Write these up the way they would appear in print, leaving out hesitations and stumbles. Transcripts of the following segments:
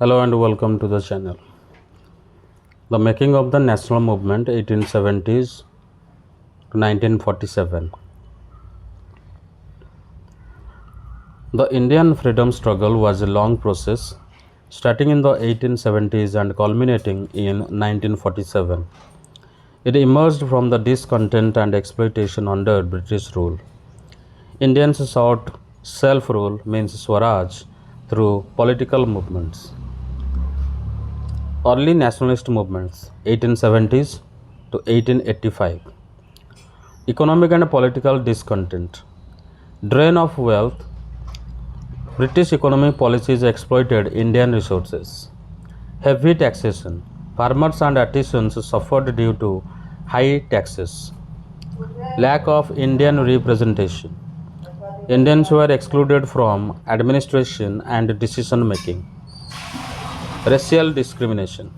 Hello and welcome to the channel. The making of the national movement 1870s to 1947. The Indian freedom struggle was a long process starting in the 1870s and culminating in 1947. It emerged from the discontent and exploitation under British rule. Indians sought self-rule means Swaraj through political movements. Early nationalist movements 1870s to 1885. Economic and political discontent. Drain of wealth. British economic policies exploited Indian resources. Heavy taxation. Farmers and artisans suffered due to high taxes. Lack of Indian representation. Indians were excluded from administration and decision making. Racial discrimination.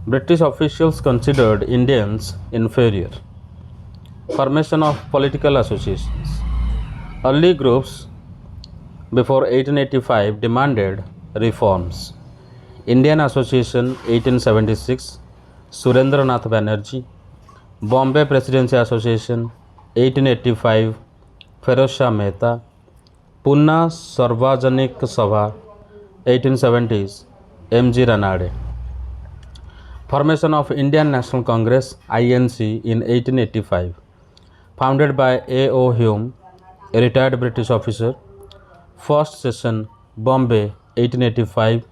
British officials considered Indians inferior. Formation of political associations. Early groups before 1885 demanded reforms. Indian Association 1876, Surendranath Banerjee. Bombay Presidency Association 1885, Feroz Shah Mehta. Pune Sarvajanik Sabha 1870s, M.G. Ranade. Formation of Indian National Congress INC in 1885, founded by A.O. Hume, a retired British officer. First session Bombay 1885,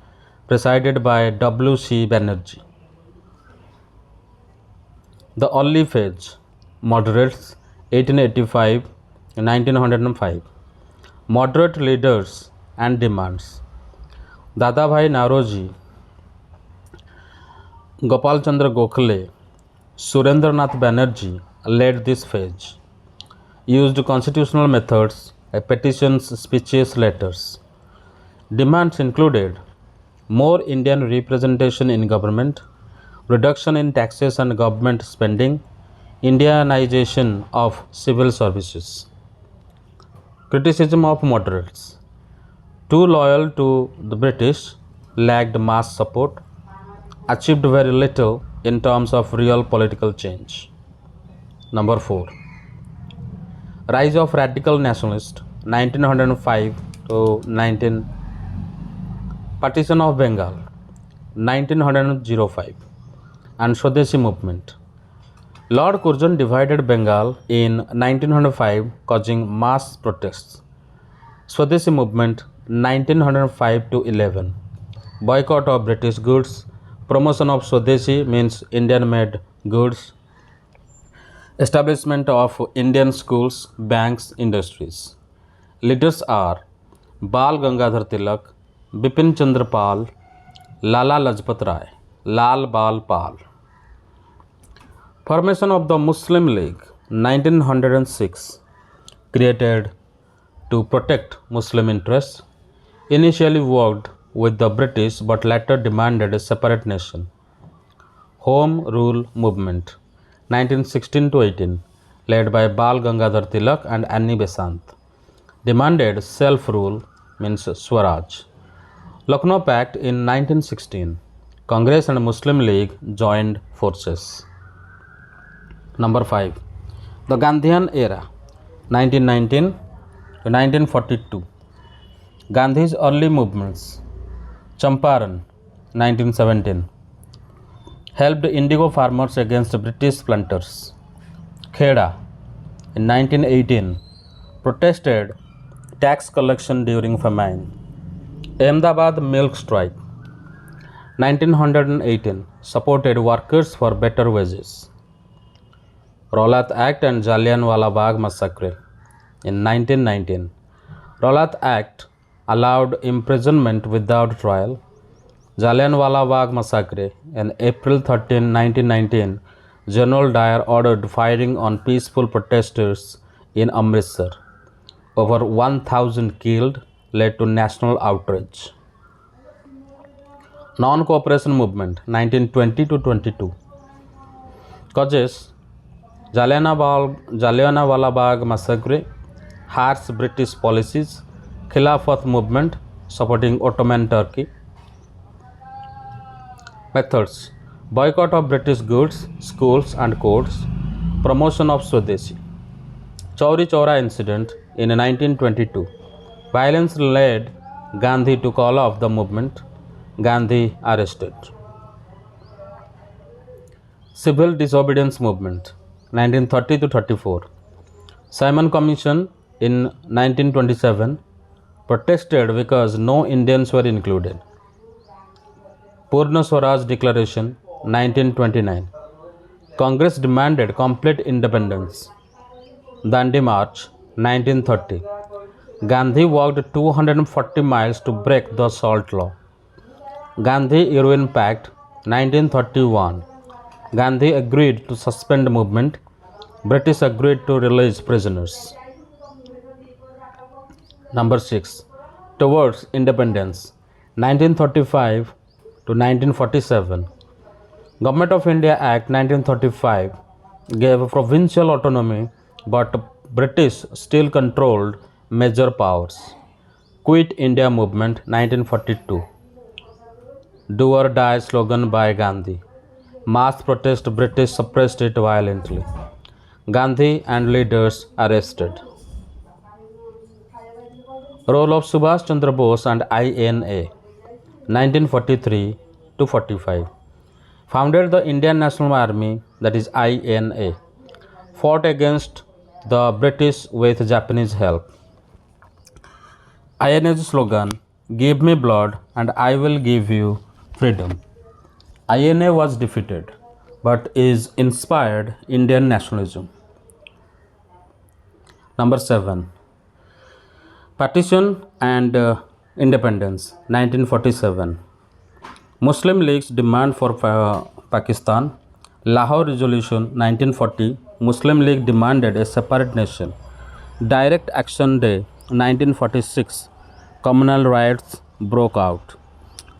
presided by W.C. Banerjee. The early phase moderates 1885 1905. Moderate leaders and demands. Dadabhai Naoroji, Gopal Chandra Gokhale, Surendranath Banerjee led this phase. Used constitutional methods, petitions, speeches, letters. Demands included more Indian representation in government, reduction in taxes and government spending, Indianization of civil services. Criticism of moderates. Too loyal to the British, lacked mass support, achieved very little in terms of real political change. Number 4. Rise of radical nationalists 1905 to 19. Partition of Bengal 1905 and Swadeshi movement. Lord Curzon divided Bengal in 1905, causing mass protests. Swadeshi movement 1905 to 11. Boycott of British goods. Promotion of Swadeshi means Indian made goods. Establishment of Indian schools, banks, industries. Leaders are Bal Gangadhar Tilak, Bipin Chandra Pal, Lala Lajpat Rai, Lal Bal Pal. Formation of the Muslim League 1906, created to protect Muslim interests. Initially worked with the British but later demanded a separate nation. Home Rule Movement 1916 to 18, led by Bal Gangadhar Tilak and Annie Besant, demanded self-rule means Swaraj. Lucknow Pact in 1916, Congress and Muslim League joined forces. Number 5. The Gandhian era 1919 to 1942. Gandhi's early movements. Champaran 1917, helped indigo farmers against British planters. Kheda in 1918, protested tax collection during famine. Ahmedabad milk strike 1918, supported workers for better wages. Rowlatt Act and Jallianwala Bagh massacre in 1919. Rowlatt Act allowed imprisonment without trial. Jallianwala Bagh massacre on April 13, 1919, General Dyer ordered firing on peaceful protesters in Amritsar. Over 1,000 killed, led to national outrage. Non-cooperation movement 1920 to 22. Causes: Jallianwala Bagh massacre, harsh British policies, Khilafat movement supporting Ottoman Turkey, Methods: boycott of British goods, schools and courts, promotion of Swadeshi. Chauri Chaura incident in 1922. Violence led Gandhi to call off the movement. Gandhi arrested. Civil disobedience movement 1930 to 34. Simon Commission in 1927 protested because no Indians were included. Purna Swaraj Declaration 1929. Congress demanded complete independence. Dandi March 1930. Gandhi walked 240 miles to break the Salt Law. Gandhi-Irwin Pact 1931. Gandhi agreed to suspend movement. British agreed to release prisoners. Number 6. Towards independence 1935 to 1947. Government of India Act 1935 gave provincial autonomy, but British still controlled major powers. Quit India Movement 1942. Do or Die slogan by Gandhi. Mass protest, British suppressed it violently. Gandhi and leaders arrested. Role of Subhash Chandra Bose and INA 1943 to 45. Founded the Indian National Army, that is INA. Fought against the British with Japanese help. INA's slogan, "Give me blood and I will give you freedom." INA was defeated, but is inspired Indian nationalism. Number 7. Partition and Independence 1947. Muslim League's demand for Pakistan. Lahore Resolution 1940. Muslim League demanded a separate nation. Direct Action Day 1946. Communal riots broke out.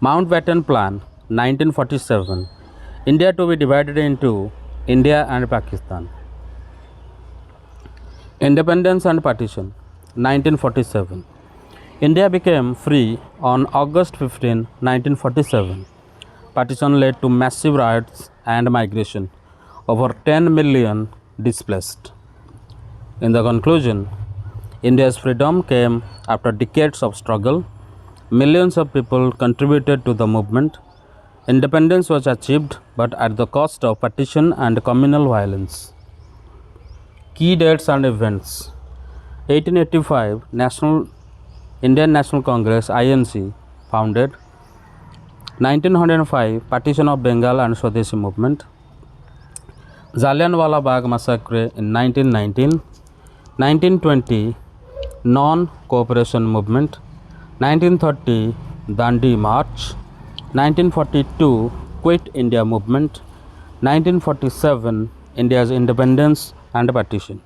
Mountbatten Plan 1947. India to be divided into India and Pakistan. Independence and Partition 1947. India became free on August 15, 1947. Partition led to massive riots and migration. Over 10 million displaced. In the conclusion, India's freedom came after decades of struggle. Millions of people contributed to the movement. Independence was achieved, but at the cost of partition and communal violence. Key dates and events. 1885 Indian National Congress INC founded. 1905 Partition of Bengal and Swadeshi movement. Jallianwala Bagh massacre in 1919. 1920 Non-Cooperation Movement. 1930 Dandi March. 1942 Quit India Movement. 1947 India's independence and partition.